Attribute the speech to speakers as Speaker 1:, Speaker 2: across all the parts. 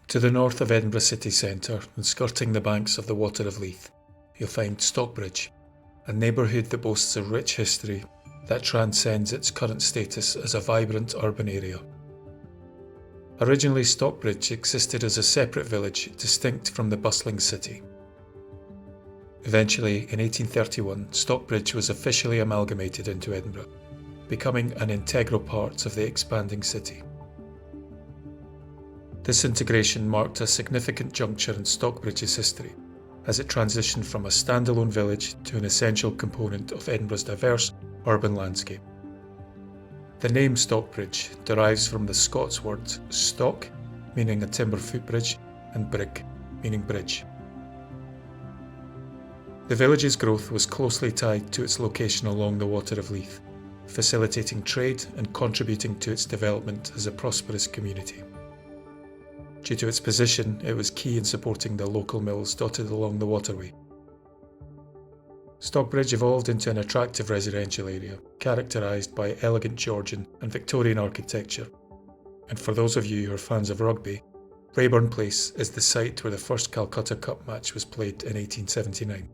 Speaker 1: To the north of Edinburgh city centre and skirting the banks of the Water of Leith, you'll find Stockbridge, a neighbourhood that boasts a rich history that transcends its current status as a vibrant urban area. Originally, Stockbridge existed as a separate village distinct from the bustling city. Eventually, in 1831, Stockbridge was officially amalgamated into Edinburgh, becoming an integral part of the expanding city. This integration marked a significant juncture in Stockbridge's history, as it transitioned from a standalone village to an essential component of Edinburgh's diverse urban landscape. The name Stockbridge derives from the Scots word stock, meaning a timber footbridge, and brig, meaning bridge. The village's growth was closely tied to its location along the Water of Leith, facilitating trade and contributing to its development as a prosperous community. Due to its position, it was key in supporting the local mills dotted along the waterway. Stockbridge evolved into an attractive residential area, characterised by elegant Georgian and Victorian architecture. And for those of you who are fans of rugby, Raeburn Place is the site where the first Calcutta Cup match was played in 1879.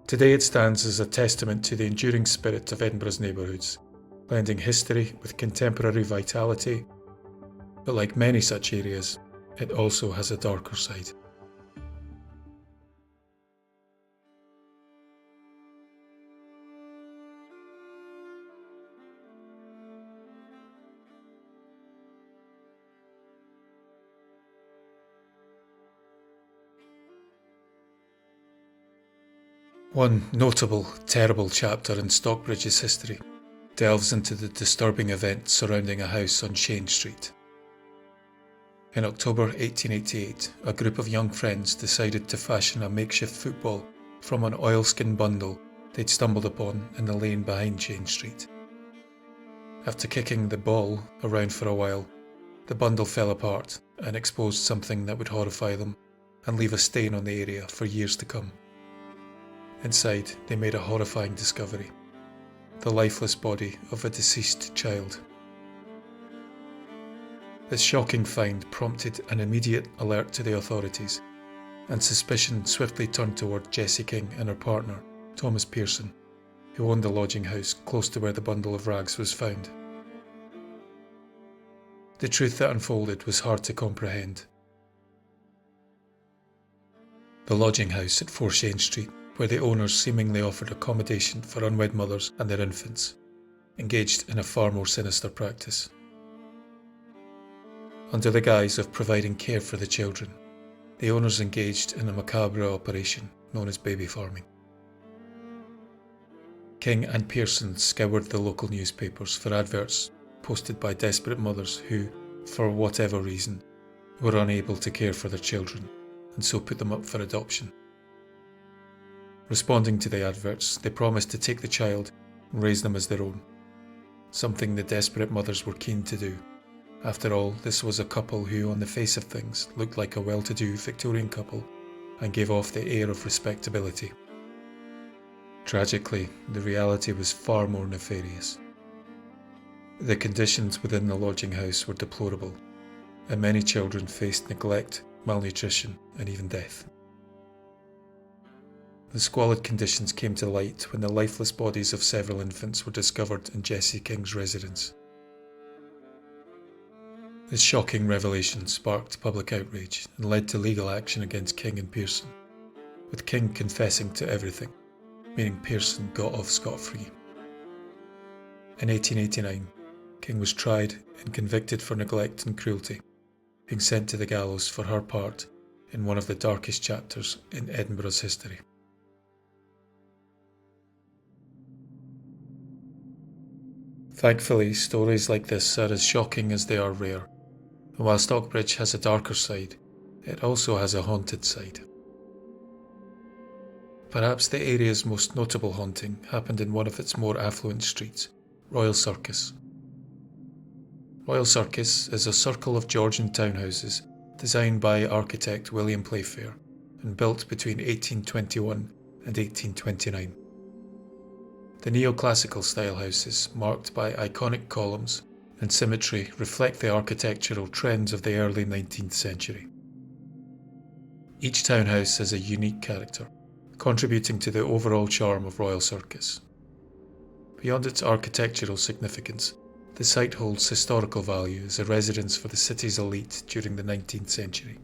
Speaker 1: Today it stands as a testament to the enduring spirit of Edinburgh's neighbourhoods, blending history with contemporary vitality, but like many such areas, it also has a darker side. One notable, terrible chapter in Stockbridge's history delves into the disturbing events surrounding a house on Shane Street. In October 1888, a group of young friends decided to fashion a makeshift football from an oilskin bundle they'd stumbled upon in the lane behind Shane Street. After kicking the ball around for a while, the bundle fell apart and exposed something that would horrify them and leave a stain on the area for years to come. Inside, they made a horrifying discovery: the lifeless body of a deceased child. This shocking find prompted an immediate alert to the authorities, and suspicion swiftly turned toward Jessie King and her partner, Thomas Pearson, who owned a lodging house close to where the bundle of rags was found. The truth that unfolded was hard to comprehend. The lodging house at 4 Shane Street, where the owners seemingly offered accommodation for unwed mothers and their infants, engaged in a far more sinister practice. Under the guise of providing care for the children, the owners engaged in a macabre operation known as baby farming. King and Pearson scoured the local newspapers for adverts posted by desperate mothers who, for whatever reason, were unable to care for their children, and so put them up for adoption. Responding to the adverts, they promised to take the child and raise them as their own, something the desperate mothers were keen to do. After all, this was a couple who, on the face of things, looked like a well-to-do Victorian couple and gave off the air of respectability. Tragically, the reality was far more nefarious. The conditions within the lodging house were deplorable, and many children faced neglect, malnutrition, and even death. The squalid conditions came to light when the lifeless bodies of several infants were discovered in Jessie King's residence. This shocking revelation sparked public outrage and led to legal action against King and Pearson, with King confessing to everything, meaning Pearson got off scot-free. In 1889, King was tried and convicted for neglect and cruelty, being sent to the gallows for her part in one of the darkest chapters in Edinburgh's history. Thankfully, stories like this are as shocking as they are rare, and while Stockbridge has a darker side, it also has a haunted side. Perhaps the area's most notable haunting happened in one of its more affluent streets, Royal Circus. Royal Circus is a circle of Georgian townhouses designed by architect William Playfair and built between 1821 and 1829. The neoclassical style houses, marked by iconic columns, and symmetry reflect the architectural trends of the early 19th century. Each townhouse has a unique character, contributing to the overall charm of Royal Circus. Beyond its architectural significance, the site holds historical value as a residence for the city's elite during the 19th century.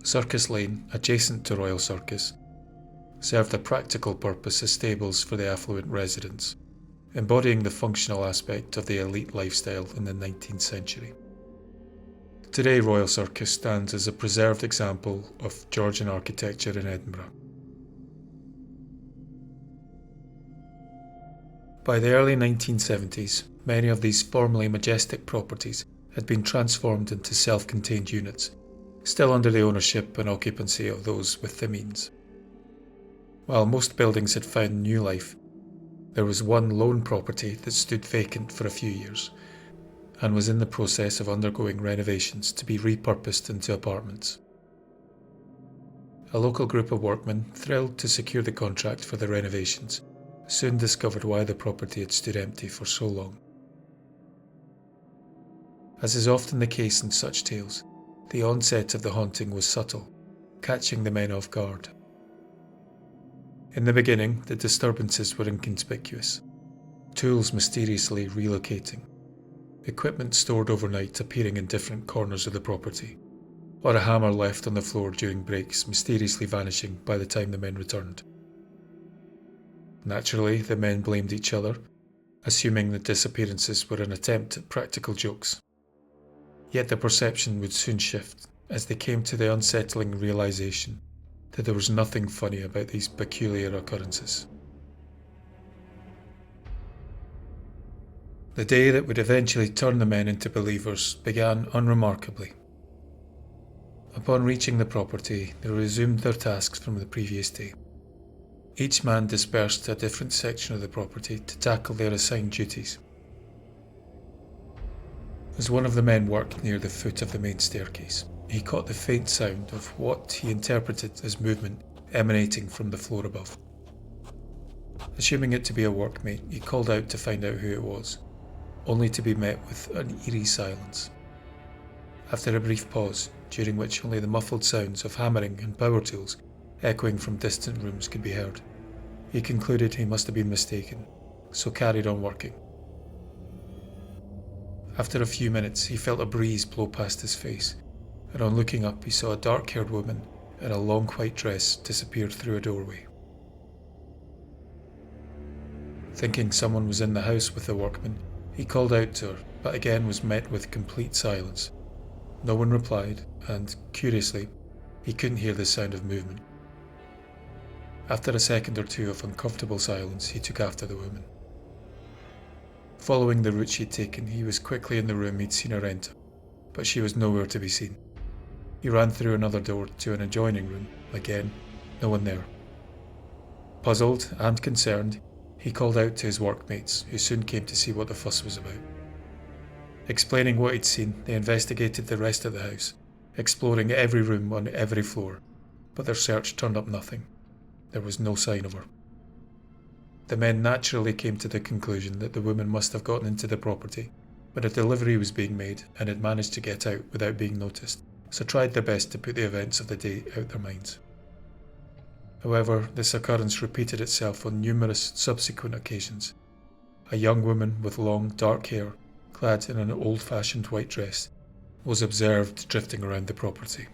Speaker 1: Circus Lane, adjacent to Royal Circus, served a practical purpose as stables for the affluent residents, embodying the functional aspect of the elite lifestyle in the 19th century. Today, Royal Circus stands as a preserved example of Georgian architecture in Edinburgh. By the early 1970s, many of these formerly majestic properties had been transformed into self-contained units, still under the ownership and occupancy of those with the means. While most buildings had found new life, there was one lone property that stood vacant for a few years and was in the process of undergoing renovations to be repurposed into apartments. A local group of workmen, thrilled to secure the contract for the renovations, soon discovered why the property had stood empty for so long. As is often the case in such tales, the onset of the haunting was subtle, catching the men off guard. In the beginning, the disturbances were inconspicuous. Tools mysteriously relocating, equipment stored overnight appearing in different corners of the property, or a hammer left on the floor during breaks mysteriously vanishing by the time the men returned. Naturally, the men blamed each other, assuming the disappearances were an attempt at practical jokes. Yet the perception would soon shift as they came to the unsettling realization that there was nothing funny about these peculiar occurrences. The day that would eventually turn the men into believers began unremarkably. Upon reaching the property, they resumed their tasks from the previous day. Each man dispersed to a different section of the property to tackle their assigned duties. As one of the men worked near the foot of the main staircase, he caught the faint sound of what he interpreted as movement emanating from the floor above. Assuming it to be a workmate, he called out to find out who it was, only to be met with an eerie silence. After a brief pause, during which only the muffled sounds of hammering and power tools echoing from distant rooms could be heard, he concluded he must have been mistaken, so carried on working. After a few minutes, he felt a breeze blow past his face, and on looking up he saw a dark-haired woman in a long white dress disappear through a doorway. Thinking someone was in the house with the workmen, he called out to her, but again was met with complete silence. No one replied, and, curiously, he couldn't hear the sound of movement. After a second or two of uncomfortable silence, he took after the woman. Following the route she'd taken, he was quickly in the room he'd seen her enter, but she was nowhere to be seen. He ran through another door to an adjoining room. Again, no one there. Puzzled and concerned, he called out to his workmates, who soon came to see what the fuss was about. Explaining what he'd seen, they investigated the rest of the house, exploring every room on every floor, but their search turned up nothing. There was no sign of her. The men naturally came to the conclusion that the woman must have gotten into the property when a delivery was being made and had managed to get out without being noticed, so tried their best to put the events of the day out their minds. However, this occurrence repeated itself on numerous subsequent occasions. A young woman with long, dark hair, clad in an old-fashioned white dress, was observed drifting around the property.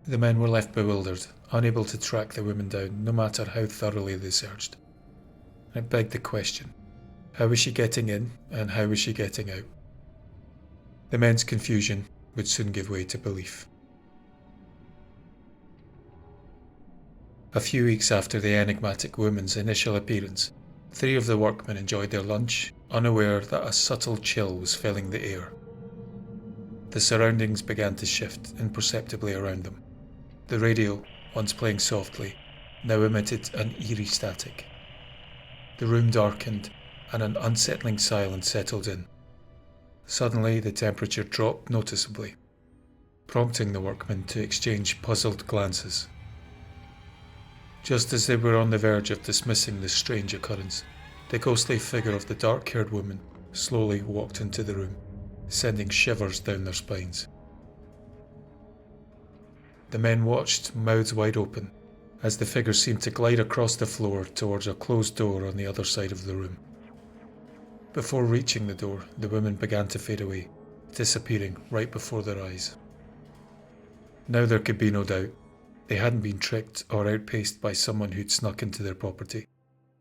Speaker 1: The men were left bewildered, unable to track the woman down no matter how thoroughly they searched. It begged the question, how was she getting in and how was she getting out? The men's confusion would soon give way to belief. A few weeks after the enigmatic woman's initial appearance, 3 of the workmen enjoyed their lunch, unaware that a subtle chill was filling the air. The surroundings began to shift imperceptibly around them. The radio, once playing softly, now emitted an eerie static. The room darkened and an unsettling silence settled in. Suddenly the temperature dropped noticeably, prompting the workmen to exchange puzzled glances. Just as they were on the verge of dismissing this strange occurrence, the ghostly figure of the dark-haired woman slowly walked into the room, sending shivers down their spines. The men watched, mouths wide open, as the figure seemed to glide across the floor towards a closed door on the other side of the room. Before reaching the door, the women began to fade away, disappearing right before their eyes. Now there could be no doubt. They hadn't been tricked or outpaced by someone who'd snuck into their property.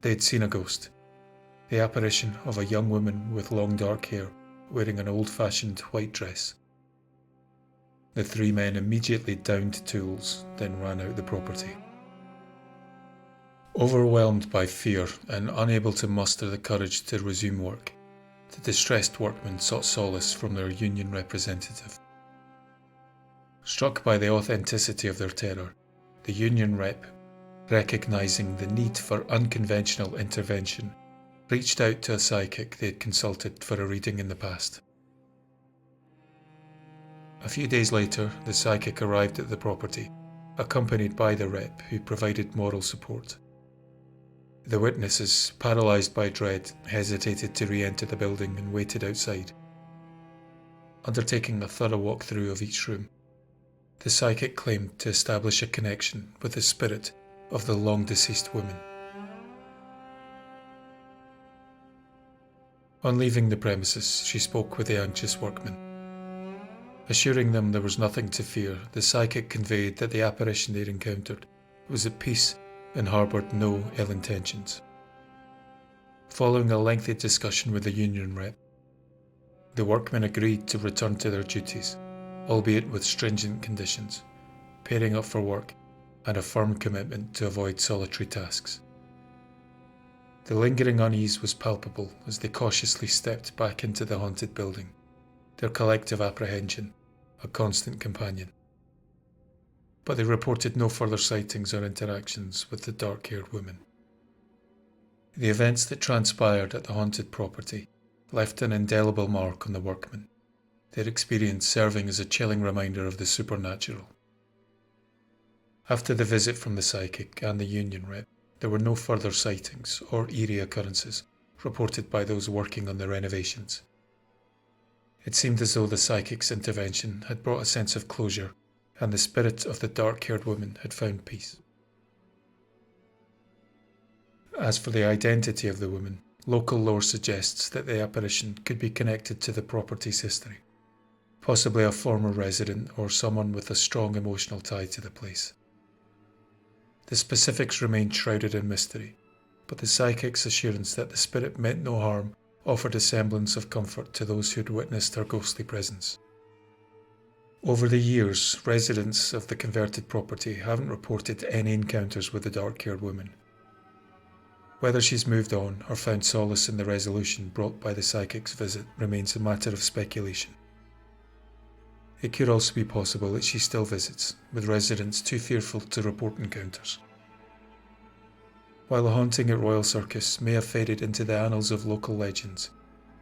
Speaker 1: They had seen a ghost. The apparition of a young woman with long dark hair, wearing an old-fashioned white dress. The three men immediately downed tools, then ran out the property. Overwhelmed by fear and unable to muster the courage to resume work, the distressed workmen sought solace from their union representative. Struck by the authenticity of their terror, the union rep, recognizing the need for unconventional intervention, reached out to a psychic they had consulted for a reading in the past. A few days later, the psychic arrived at the property, accompanied by the rep who provided moral support. The witnesses, paralysed by dread, hesitated to re-enter the building and waited outside. Undertaking a thorough walkthrough of each room, the psychic claimed to establish a connection with the spirit of the long-deceased woman. On leaving the premises, she spoke with the anxious workmen. Assuring them there was nothing to fear, the psychic conveyed that the apparition they'd encountered was at peace and harboured no ill intentions. Following a lengthy discussion with the union rep, the workmen agreed to return to their duties, albeit with stringent conditions, pairing up for work and a firm commitment to avoid solitary tasks. The lingering unease was palpable as they cautiously stepped back into the haunted building, their collective apprehension a constant companion. But they reported no further sightings or interactions with the dark-haired woman. The events that transpired at the haunted property left an indelible mark on the workmen, their experience serving as a chilling reminder of the supernatural. After the visit from the psychic and the union rep, there were no further sightings or eerie occurrences reported by those working on the renovations. It seemed as though the psychic's intervention had brought a sense of closure, and the spirit of the dark-haired woman had found peace. As for the identity of the woman, local lore suggests that the apparition could be connected to the property's history, possibly a former resident or someone with a strong emotional tie to the place. The specifics remained shrouded in mystery, but the psychic's assurance that the spirit meant no harm offered a semblance of comfort to those who had witnessed her ghostly presence. Over the years, residents of the converted property haven't reported any encounters with the dark-haired woman. Whether she's moved on or found solace in the resolution brought by the psychic's visit remains a matter of speculation. It could also be possible that she still visits, with residents too fearful to report encounters. While the haunting at Royal Circus may have faded into the annals of local legends,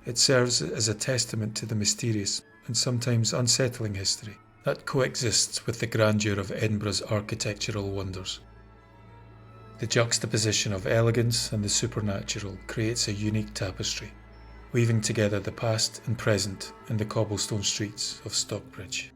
Speaker 1: it serves as a testament to the mysterious and sometimes unsettling history that coexists with the grandeur of Edinburgh's architectural wonders. The juxtaposition of elegance and the supernatural creates a unique tapestry, weaving together the past and present in the cobblestone streets of Stockbridge.